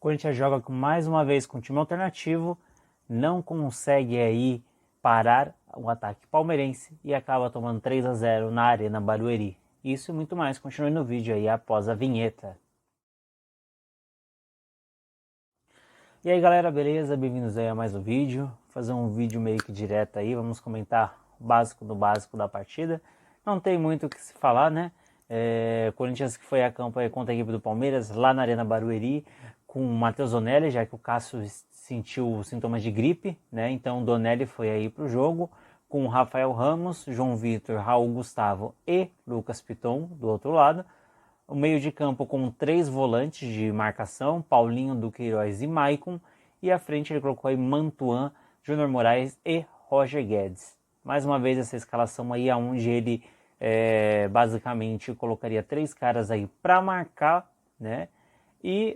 Corinthians joga mais uma vez com um time alternativo, não consegue aí parar o ataque palmeirense e acaba tomando 3-0 na Arena Barueri. Isso e muito mais, continue no vídeo aí após a vinheta. E aí galera, beleza? Bem-vindos aí a mais um vídeo. Vou fazer um vídeo meio que direto aí, vamos comentar o básico do básico da partida. Não tem muito o que se falar, né? Corinthians que foi a campo aí contra a equipe do Palmeiras lá na Arena Barueri com o Matheus Donelli, já que o Cássio sentiu sintomas de gripe, né? Então o Donelli foi aí pro jogo com o Rafael Ramos, João Vitor, Raul Gustavo e Lucas Piton do outro lado. O meio de campo com 3 volantes de marcação, Paulinho, Duqueiroz e Maicon. E à frente ele colocou aí Mantuan, Júnior Moraes e Roger Guedes. Mais uma vez essa escalação aí onde ele basicamente colocaria 3 caras aí para marcar, né? E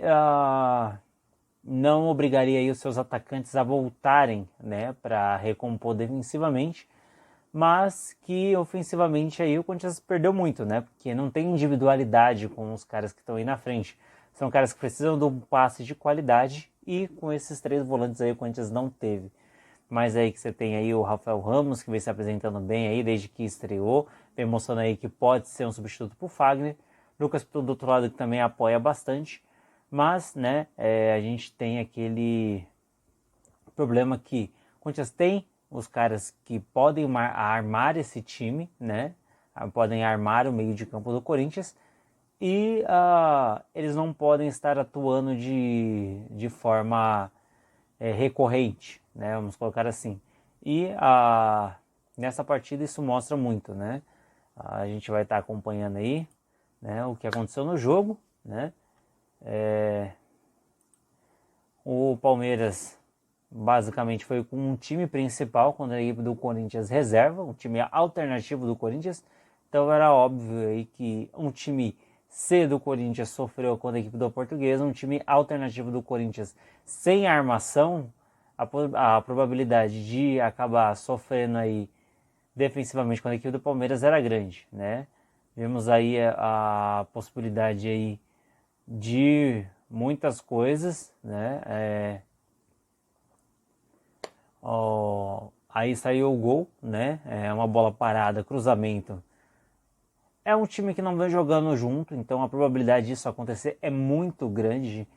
não obrigaria aí os seus atacantes a voltarem, né, para recompor defensivamente, mas que ofensivamente aí o Corinthians perdeu muito, né? Porque não tem individualidade com os caras que estão aí na frente. São caras que precisam de um passe de qualidade e com esses 3 volantes aí o Corinthians não teve. Mas aí que você tem aí o Rafael Ramos, que vem se apresentando bem aí desde que estreou, vem mostrando aí que pode ser um substituto para o Fagner. Lucas do outro lado que também apoia bastante, mas né, a gente tem aquele problema que o Corinthians tem os caras que podem armar esse time, né? Podem armar o meio de campo do Corinthians e eles não podem estar atuando de forma recorrente, né? Vamos colocar assim. E nessa partida isso mostra muito, né? A gente vai estar acompanhando aí, né, o que aconteceu no jogo, né? O Palmeiras basicamente foi com um time principal contra a equipe do Corinthians reserva, um time alternativo do Corinthians. Então era óbvio aí que um time C do Corinthians sofreu contra a equipe do Portuguesa, um time alternativo do Corinthians sem armação, a probabilidade de acabar sofrendo aí defensivamente contra a equipe do Palmeiras era grande, né? Vimos aí a possibilidade aí de muitas coisas, né? Aí saiu o gol, né? É uma bola parada, cruzamento. É um time que não vem jogando junto, então a probabilidade disso acontecer é muito grande.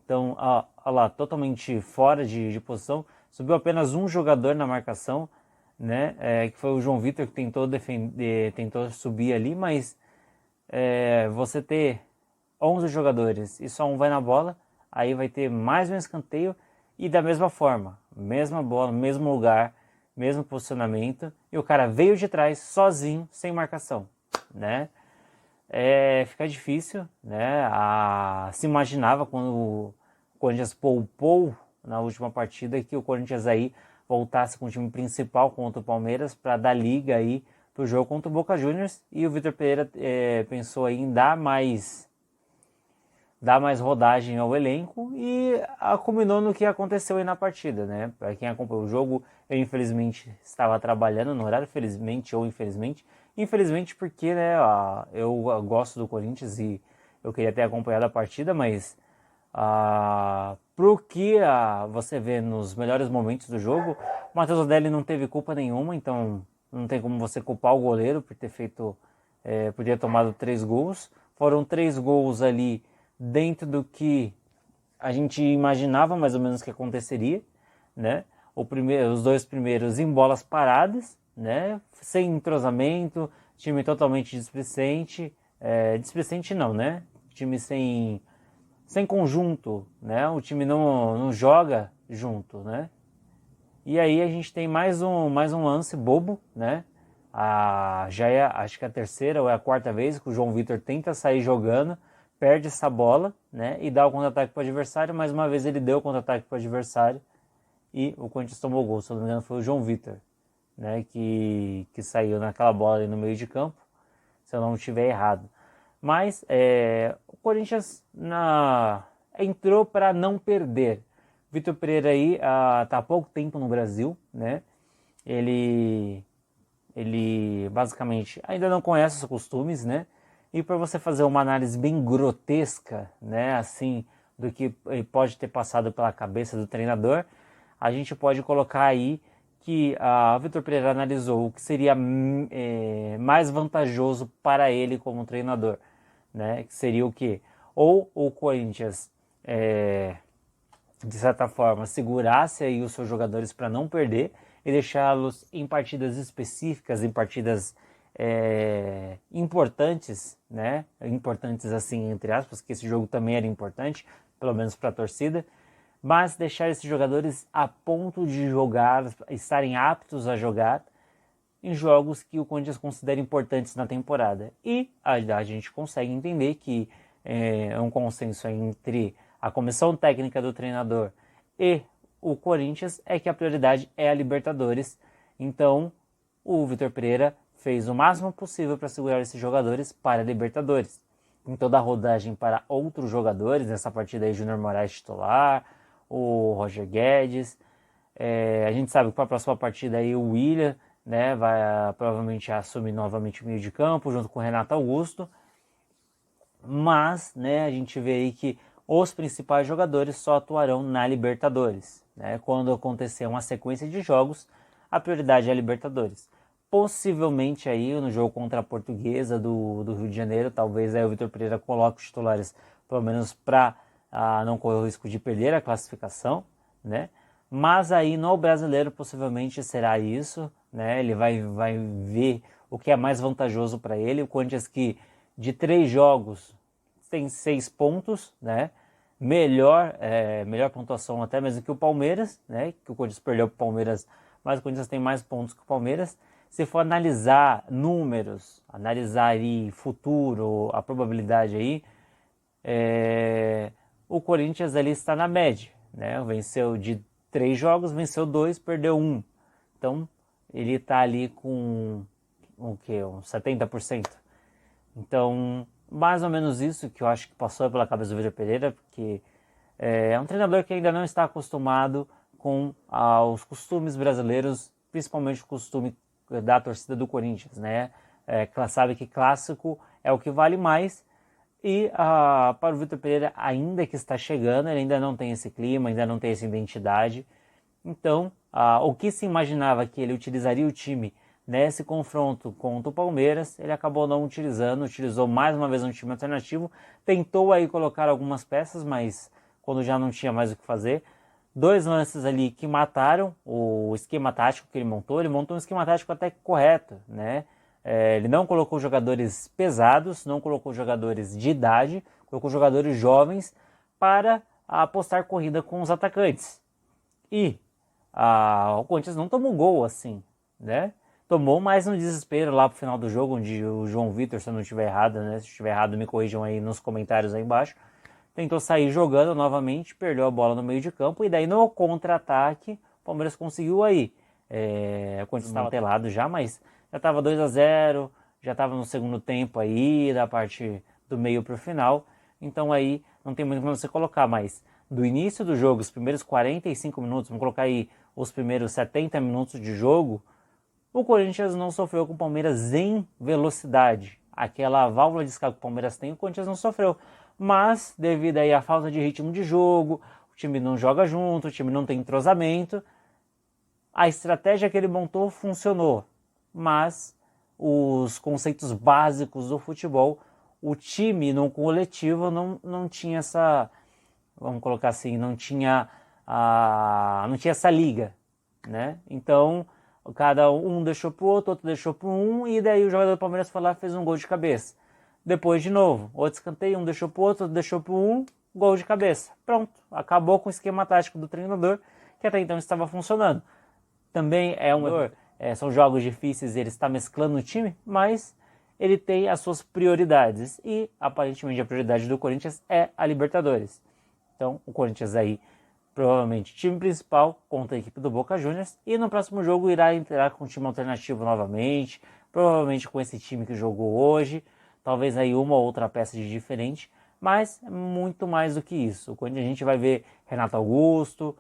Então, olha lá, totalmente fora de posição. Subiu apenas um jogador na marcação, né? Que foi o João Vitor que tentou defender, tentou subir ali, mas você ter 11 jogadores e só um vai na bola, aí vai ter mais um escanteio e da mesma forma, mesma bola, mesmo lugar, mesmo posicionamento, e o cara veio de trás sozinho, sem marcação, né? Fica difícil, né? Se imaginava quando o Corinthians poupou na última partida que o Corinthians aí voltasse com o time principal contra o Palmeiras para dar liga aí pro jogo contra o Boca Juniors, e o Vitor Pereira pensou aí em dar mais rodagem ao elenco e culminou no que aconteceu aí na partida, né? Para quem acompanhou o jogo, eu infelizmente estava trabalhando no horário, felizmente ou infelizmente. Infelizmente porque, né, eu gosto do Corinthians e eu queria ter acompanhado a partida, mas pro que você vê nos melhores momentos do jogo, o Matheus Odelli não teve culpa nenhuma, então não tem como você culpar o goleiro por ter feito, por ter tomado 3 gols. Foram 3 gols ali dentro do que a gente imaginava mais ou menos que aconteceria, né? Os 2 primeiros em bolas paradas, né? Sem entrosamento, time totalmente displicente, displicente não, né? Time sem conjunto, né? O time não joga junto, né? E aí a gente tem mais um lance bobo, né? Já acho que a terceira ou é a quarta vez que o João Vitor tenta sair jogando, perde essa bola, né? E dá o contra-ataque para o adversário. Mais uma vez ele deu o contra-ataque para o adversário e o Corinthians tomou o gol. Se eu não me engano foi o João Vitor, né? Que saiu naquela bola ali no meio de campo, se eu não estiver errado. Mas o Corinthians entrou para não perder. Vitor Pereira aí está há pouco tempo no Brasil, né? Ele basicamente ainda não conhece os costumes, né? E para você fazer uma análise bem grotesca, né? Assim, do que pode ter passado pela cabeça do treinador, a gente pode colocar aí que o Vitor Pereira analisou o que seria mais vantajoso para ele como treinador, né? Que seria o quê? Ou o Corinthians, de certa forma, segurasse aí os seus jogadores para não perder e deixá-los em partidas específicas, em partidas importantes, né? Importantes assim, entre aspas, que esse jogo também era importante, pelo menos para a torcida, mas deixar esses jogadores a ponto de jogar, estarem aptos a jogar em jogos que o Corinthians considera importantes na temporada. E a gente consegue entender que é um consenso entre a comissão técnica do treinador e o Corinthians é que a prioridade é a Libertadores. Então, o Vitor Pereira fez o máximo possível para segurar esses jogadores para a Libertadores. Em toda a rodagem para outros jogadores, nessa partida aí, Júnior Moraes titular, o Roger Guedes. A gente sabe que para a próxima partida aí o William, né, vai provavelmente assumir novamente o meio de campo, junto com o Renato Augusto. Mas, né, a gente vê aí que os principais jogadores só atuarão na Libertadores, né? Quando acontecer uma sequência de jogos, a prioridade é a Libertadores. Possivelmente aí no jogo contra a Portuguesa do Rio de Janeiro, talvez aí o Vitor Pereira coloque os titulares, pelo menos para não correr o risco de perder a classificação, né? Mas aí no Brasileiro possivelmente será isso, né? Ele vai ver o que é mais vantajoso para ele. O Corinthians que de 3 jogos tem 6 pontos, né? Melhor pontuação até mesmo que o Palmeiras, né? Que o Corinthians perdeu para o Palmeiras, mas o Corinthians tem mais pontos que o Palmeiras. Se for analisar números, analisar aí futuro, a probabilidade aí, o Corinthians ali está na média, né? Venceu de 3 jogos, venceu 2, perdeu 1. Então, ele está ali com o quê? Uns 70%. Então, mais ou menos isso que eu acho que passou pela cabeça do Vitor Pereira, porque é um treinador que ainda não está acostumado com os costumes brasileiros, principalmente o costume da torcida do Corinthians, né? Sabe que clássico é o que vale mais. E para o Vitor Pereira, ainda que está chegando, ele ainda não tem esse clima, ainda não tem essa identidade. Então, o que se imaginava que ele utilizaria o time nesse confronto contra o Palmeiras, ele acabou não utilizando, utilizou mais uma vez um time alternativo, tentou aí colocar algumas peças, mas quando já não tinha mais o que fazer. 2 lances ali que mataram o esquema tático que ele montou um esquema tático até correto, né? Ele não colocou jogadores pesados, não colocou jogadores de idade, colocou jogadores jovens para apostar corrida com os atacantes. E o Corinthians não tomou gol assim, né? Tomou mais no desespero lá pro final do jogo, onde o João Vitor, se eu não estiver errado, né? Se estiver errado, me corrijam aí nos comentários aí embaixo. Tentou sair jogando novamente, perdeu a bola no meio de campo, e daí no contra-ataque, o Palmeiras conseguiu aí. O Corinthians estava telado já, mas já estava 2-0, já estava no segundo tempo aí, da parte do meio para o final. Então aí não tem muito como você colocar, mas do início do jogo, os primeiros 45 minutos, vamos colocar aí os primeiros 70 minutos de jogo, o Corinthians não sofreu com o Palmeiras em velocidade. Aquela válvula de escape que o Palmeiras tem, o Corinthians não sofreu. Mas, devido aí à falta de ritmo de jogo, o time não joga junto, o time não tem entrosamento, a estratégia que ele montou funcionou. Mas os conceitos básicos do futebol, o time no coletivo não tinha essa, vamos colocar assim, não tinha essa liga, né? Então, cada um deixou pro outro deixou pro um, e daí o jogador do Palmeiras foi lá e fez um gol de cabeça. Depois de novo, outro escanteio, um deixou pro outro deixou pro um, gol de cabeça. Pronto, acabou com o esquema tático do treinador, que até então estava funcionando. Também são jogos difíceis, ele está mesclando o time, mas ele tem as suas prioridades. E aparentemente a prioridade do Corinthians é a Libertadores. Então o Corinthians aí, provavelmente time principal contra a equipe do Boca Juniors, e no próximo jogo irá entrar com um time alternativo novamente, provavelmente com esse time que jogou hoje, talvez aí uma ou outra peça de diferente, mas muito mais do que isso. Quando a gente vai ver Renato Augusto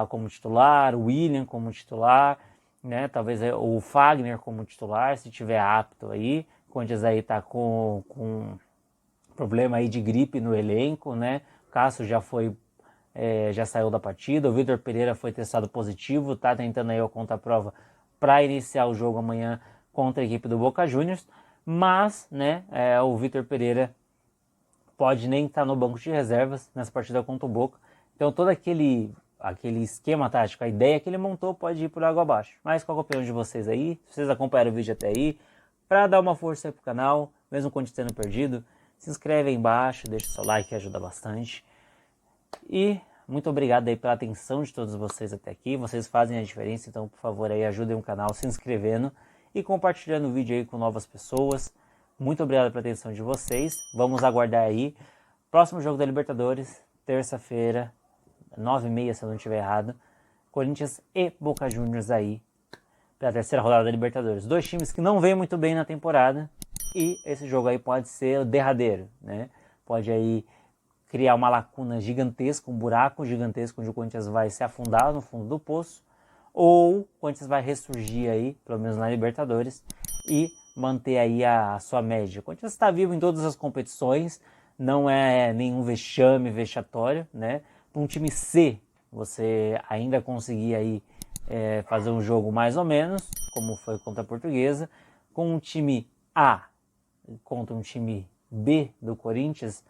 como titular, o William como titular, né? Talvez o Fagner como titular, se tiver apto aí. O Corinthians aí tá com problema aí de gripe no elenco, né? Cássio já saiu da partida, o Vitor Pereira foi testado positivo, está tentando aí a conta-prova para iniciar o jogo amanhã contra a equipe do Boca Juniors, mas, né, o Vitor Pereira pode nem estar no banco de reservas nessa partida contra o Boca, então todo aquele esquema tático, a ideia que ele montou pode ir por água abaixo. Mas qual é a opinião de vocês aí? Se vocês acompanharam o vídeo até aí, para dar uma força aí pro canal, mesmo quando estando perdido, se inscreve aí embaixo, deixa o seu like que ajuda bastante. E muito obrigado aí pela atenção de todos vocês até aqui, vocês fazem a diferença, então por favor aí ajudem o canal se inscrevendo e compartilhando o vídeo aí com novas pessoas. Muito obrigado pela atenção de vocês, vamos aguardar aí. Próximo jogo da Libertadores, terça-feira, 9h30 se eu não estiver errado, Corinthians e Boca Juniors aí, pela terceira rodada da Libertadores. Dois times que não vêm muito bem na temporada e esse jogo aí pode ser o derradeiro, né? Pode aí criar uma lacuna gigantesca, um buraco gigantesco onde o Corinthians vai se afundar no fundo do poço, ou o Corinthians vai ressurgir aí, pelo menos na Libertadores, e manter aí a sua média. O Corinthians está vivo em todas as competições, não é nenhum vexatório, né? Para um time C, você ainda conseguir aí fazer um jogo mais ou menos, como foi contra a Portuguesa, com um time A contra um time B do Corinthians,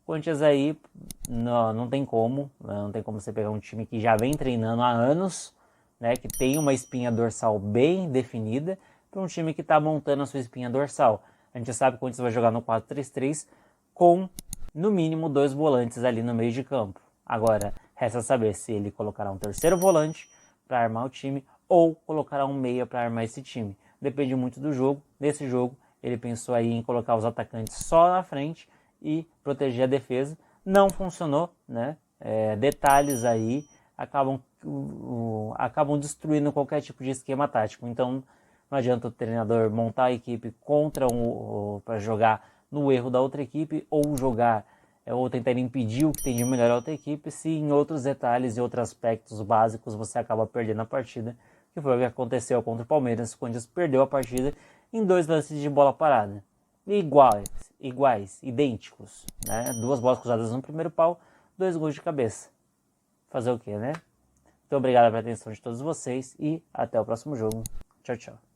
o Corinthians aí não tem como, não tem como você pegar um time que já vem treinando há anos, né, que tem uma espinha dorsal bem definida, para um time que está montando a sua espinha dorsal. A gente sabe que o Corinthians vai jogar no 4-3-3 com, no mínimo, 2 volantes ali no meio de campo. Agora, resta saber se ele colocará um terceiro volante para armar o time ou colocará um meia para armar esse time. Depende muito do jogo. Nesse jogo, ele pensou aí em colocar os atacantes só na frente e proteger a defesa. Não funcionou, né? Detalhes aí acabam destruindo qualquer tipo de esquema tático. Então, não adianta o treinador montar a equipe para jogar no erro da outra equipe ou tentar impedir o que tem de melhor a outra equipe, se em outros detalhes e outros aspectos básicos você acaba perdendo a partida, que foi o que aconteceu contra o Palmeiras, quando eles perdeu a partida em 2 lances de bola parada. Iguais, idênticos, né? 2 bolas cruzadas no primeiro pau, 2 gols de cabeça. Fazer o quê, né? Muito obrigado pela atenção de todos vocês e até o próximo jogo. Tchau, tchau.